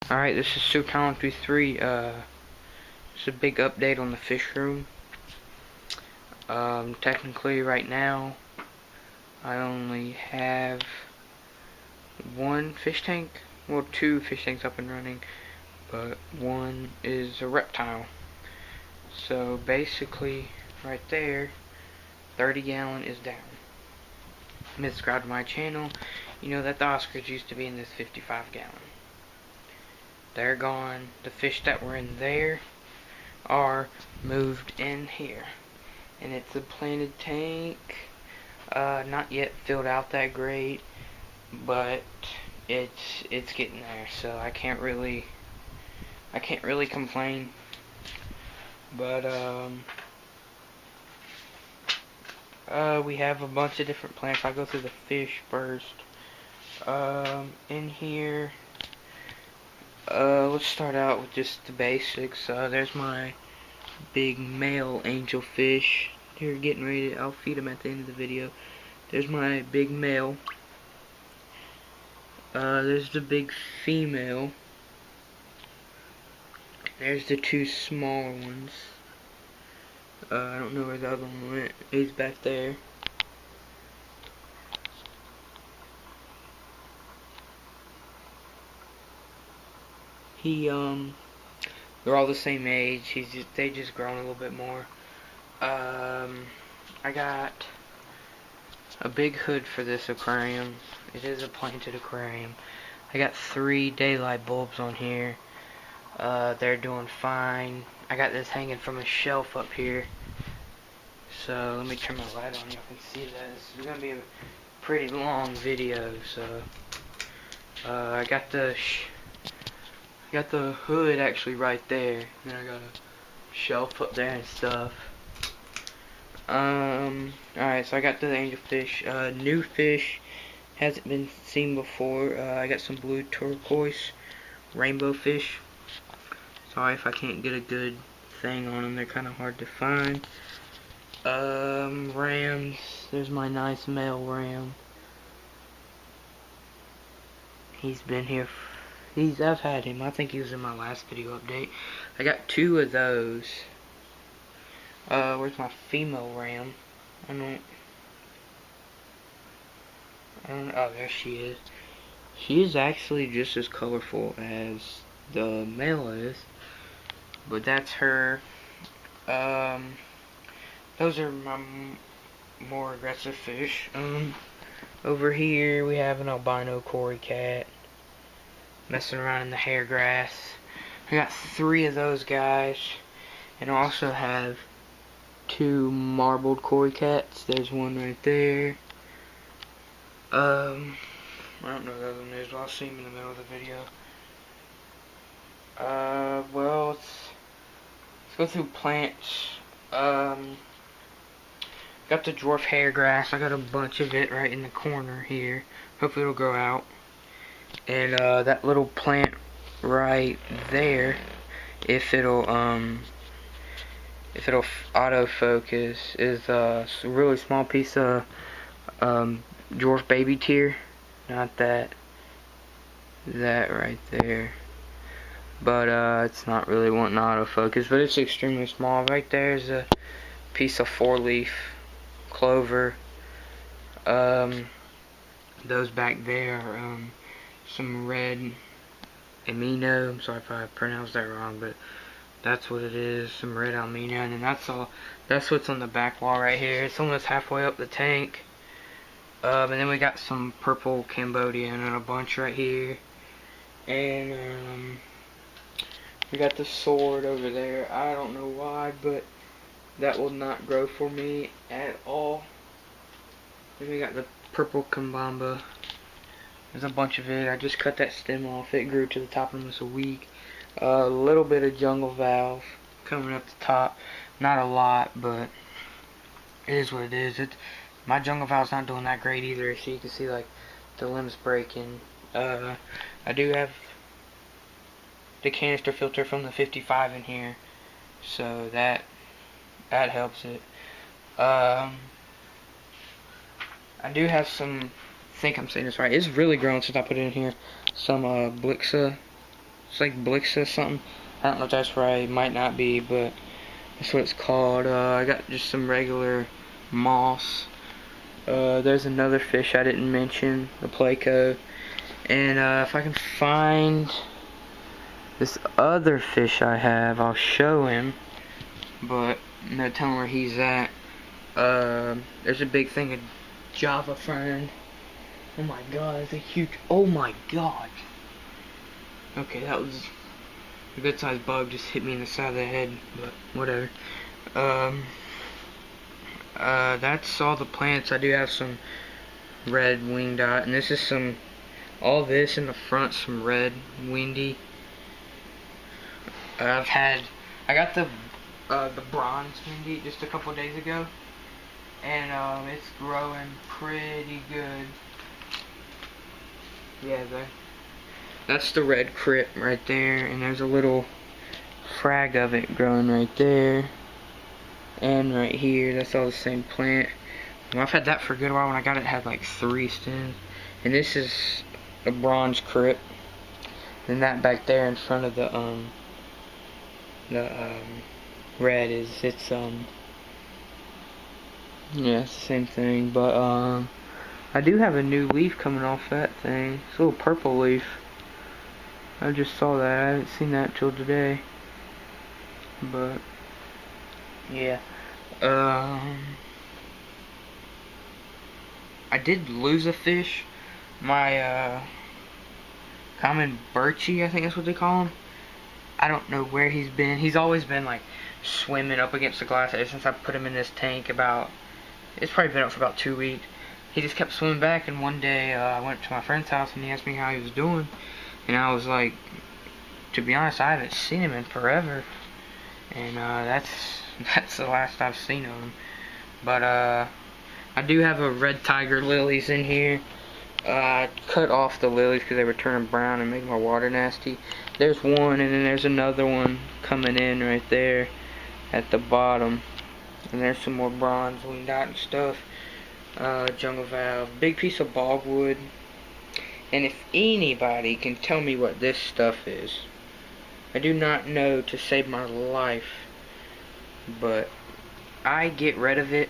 Alright, this is Super Talent 3. It's a big update on the fish room. Technically right now I only have one fish tank, well, two fish tanks up and running, but one is a reptile. So basically right there, 30 gallon is down. If you subscribe to my channel, you know that the Oscars used to be in this 55 gallon. They're gone. The fish that were in there are moved in here, and it's a planted tank, not yet filled out that great, but it's getting there, so I can't really complain. But we have a bunch of different plants. I'll go through the fish first. In here, let's start out with just the basics. There's my big male angelfish. Here, getting ready. I'll feed him at the end of the video. There's my big male. There's the big female. There's the two small ones. I don't know where the other one went. He's back there. They're all the same age. They just grown a little bit more. I got a big hood for this aquarium. It is a planted aquarium. I got 3 daylight bulbs on here. They're doing fine. I got this hanging from a shelf up here. So let me turn my light on. You can see that. This is gonna be a pretty long video. So I got the hood actually right there. And then I got a shelf up there and stuff. Alright, so I got the angelfish. New fish, hasn't been seen before. I got some blue turquoise rainbow fish. Sorry if I can't get a good thing on them, they're kind of hard to find. Rams, there's my nice male ram. He's been here, I've had him, I think he was in my last video update. I got 2 of those. Where's my female ram? Oh, there she is. She is actually just as colorful as the male is, but that's her. Those are my more aggressive fish. Over here we have an albino cory cat messing around in the hair grass. I got 3 of those guys, and I also have 2 marbled cory cats. There's one right there. I don't know what the other one is, but I'll see him in the middle of the video. Well, let's go through plants. Got the dwarf hair grass. I got a bunch of it right in the corner here. Hopefully it'll grow out. And that little plant right there, if it'll autofocus, is a really small piece of dwarf baby tier. Not that right there, but it's not really wanting autofocus, but it's extremely small. Right there's a piece of 4-leaf clover. Those back there are some red amino. I'm sorry if I pronounced that wrong, but that's what it is, some red almina. And then that's what's on the back wall right here. It's almost halfway up the tank. And then we got some purple Cambodian and a bunch right here. And we got the sword over there. I don't know why, but that will not grow for me at all. Then we got the purple Kambamba. There's a bunch of it. I just cut that stem off. It grew to the top in almost a week. A little bit of jungle valve coming up the top. Not a lot, but it is what it is. My jungle valve's not doing that great either. So you can see like the limbs breaking. I do have the canister filter from the 55 in here, so that helps it. I do have some, I think I'm saying this right, it's really grown since I put it in here, some Blixa It's like Blixa or something. I don't know if that's right. Might not be, but that's what it's called. I got just some regular moss. There's another fish I didn't mention, the Placo. And if I can find this other fish I have, I'll show him. But no telling where he's at. There's a big thing of Java fern. Oh my god, it's a huge. Oh my god. Okay, that was a good sized bug, just hit me in the side of the head, but whatever. That's all the plants. I do have some red wing dot, and this is some, all this in the front, some red windy. I got the bronze windy just a couple days ago, and it's growing pretty good. Yeah, that's the red crip right there, and there's a little frag of it growing right there, and right here. That's all the same plant. Well, I've had that for a good while. When I got it, it had like 3 stems, and this is a bronze crip. And that back there in front of the red is yeah, it's the same thing, but I do have a new leaf coming off that thing. It's a little purple leaf. I just saw that. I haven't seen that till today. But yeah. I did lose a fish. My common birchie, I think that's what they call him. I don't know where he's been. He's always been like swimming up against the glass ever since I put him in this tank. It's probably been up for about 2 weeks. He just kept swimming back, and one day I went to my friend's house and he asked me how he was doing, and I was like, to be honest, I haven't seen him in forever, and that's the last I've seen of him. But I do have a red tiger lilies in here. I cut off the lilies because they were turning brown and making my water nasty. There's one, and then there's another one coming in right there at the bottom, and there's some more bronze wing dot and stuff. Jungle valve, big piece of bogwood, and if anybody can tell me what this stuff is, I do not know to save my life, but I get rid of it.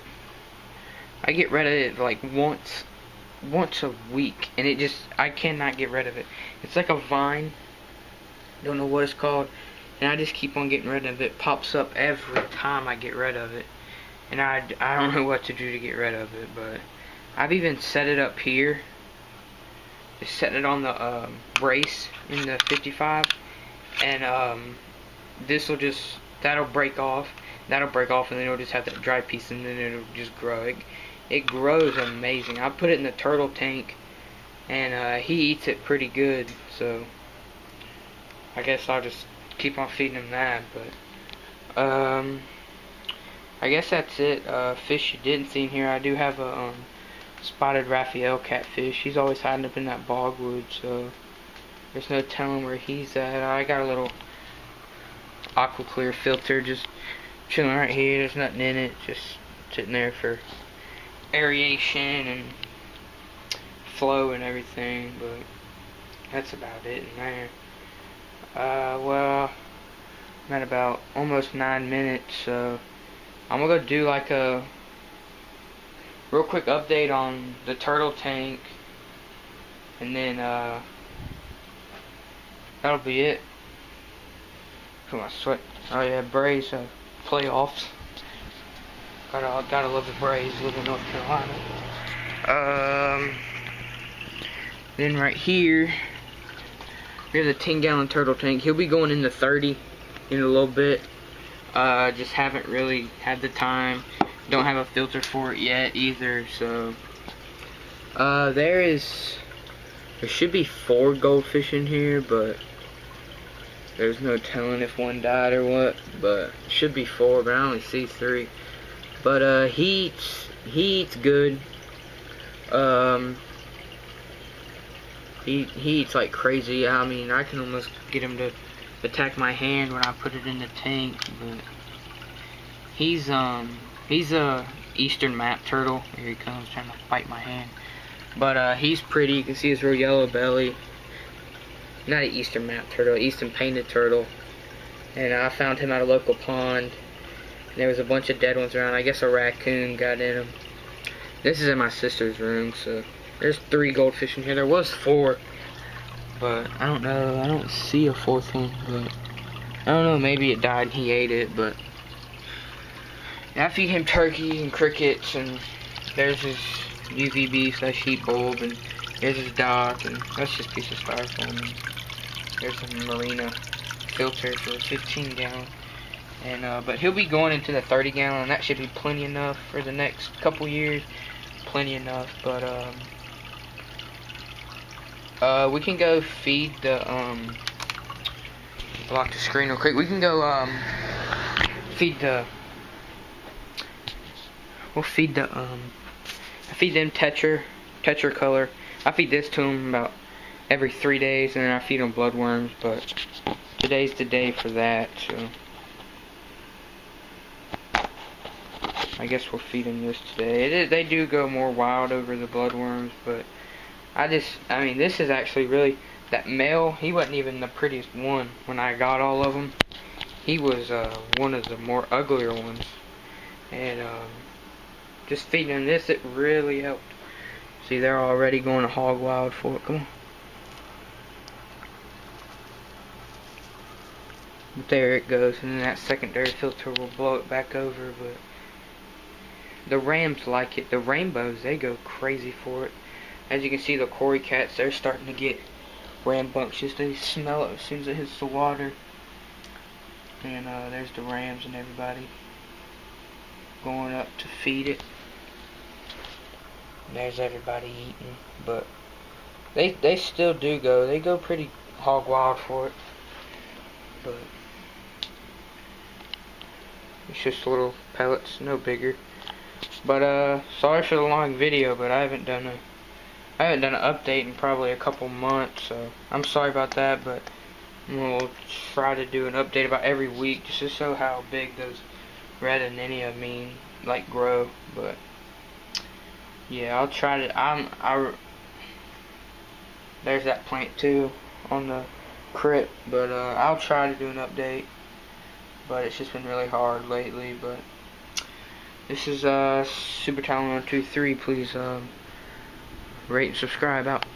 I get rid of it like once a week, and I cannot get rid of it. It's like a vine, don't know what it's called, and I just keep on getting rid of it. Pops up every time I get rid of it. And I don't know what to do to get rid of it, but I've even set it up here. Just setting it on the brace in the 55, and that'll break off, and then it'll just have that dry piece, and then it'll just grow. It grows amazing. I put it in the turtle tank, and he eats it pretty good, so I guess I'll just keep on feeding him that. But I guess that's it. Fish you didn't see in here. I do have a spotted Raphael catfish. He's always hiding up in that bogwood, so there's no telling where he's at. I got a little aqua clear filter just chilling right here. There's nothing in it, just sitting there for aeration and flow and everything, but that's about it in there. Well, I'm at about almost 9 minutes, so I'm gonna go do like a real quick update on the turtle tank, and then that'll be it. Come on, sweat. Oh yeah, Braves playoffs. Gotta love the Braves. Live in North Carolina. Then right here, we have the 10-gallon turtle tank. He'll be going into 30 in a little bit. Just haven't really had the time. Don't have a filter for it yet either, so there should be 4 goldfish in here, but there's no telling if one died or what. But it should be 4, but I only see 3. But he eats good. He eats like crazy. I mean, I can almost get him to attack my hand when I put it in the tank, but he's a eastern map turtle. Here he comes, trying to bite my hand. But he's pretty. You can see his real yellow belly. not an eastern map turtle, eastern painted turtle. And I found him at a local pond. And there was a bunch of dead ones around. I guess a raccoon got in him. This is in my sister's room, so there's 3 goldfish in here. There was 4, but I don't know. I don't see a 4th one, but I don't know. Maybe it died and he ate it, but I feed him turkey and crickets, and there's his UVB / heat bulb, and there's his dock, and that's just a piece of styrofoam. There's a marina filter for a 15-gallon. And but he'll be going into the 30-gallon. That should be plenty enough for the next couple years. Plenty enough. But we can go feed the block the screen real quick. We can go feed the. We'll feed the I feed them Tetra color. I feed this to them about every 3 days, and then I feed them bloodworms. But today's the day for that, so I guess we'll feed them this today. They do go more wild over the bloodworms, but I mean, this is actually really, that male, he wasn't even the prettiest one when I got all of them. He was one of the more uglier ones, and just feeding them this, it really helped. See, they're already going to hog wild for it. Come on. But there it goes, and then that secondary filter will blow it back over, but the rams like it. The rainbows, they go crazy for it. As you can see, the cory cats, they're starting to get rambunctious. They smell it as soon as it hits the water. And there's the rams and everybody going up to feed it. And there's everybody eating. But they still do go. They go pretty hog wild for it. But it's just little pellets, no bigger. But sorry for the long video, but I haven't done an update in probably a couple months, so I'm sorry about that. But we'll try to do an update about every week just to show how big those red anemia grow. But yeah, I'll try to. There's that plant too on the crypt, but I'll try to do an update. But it's just been really hard lately. But this is Super Talon 123. Please rate and subscribe out.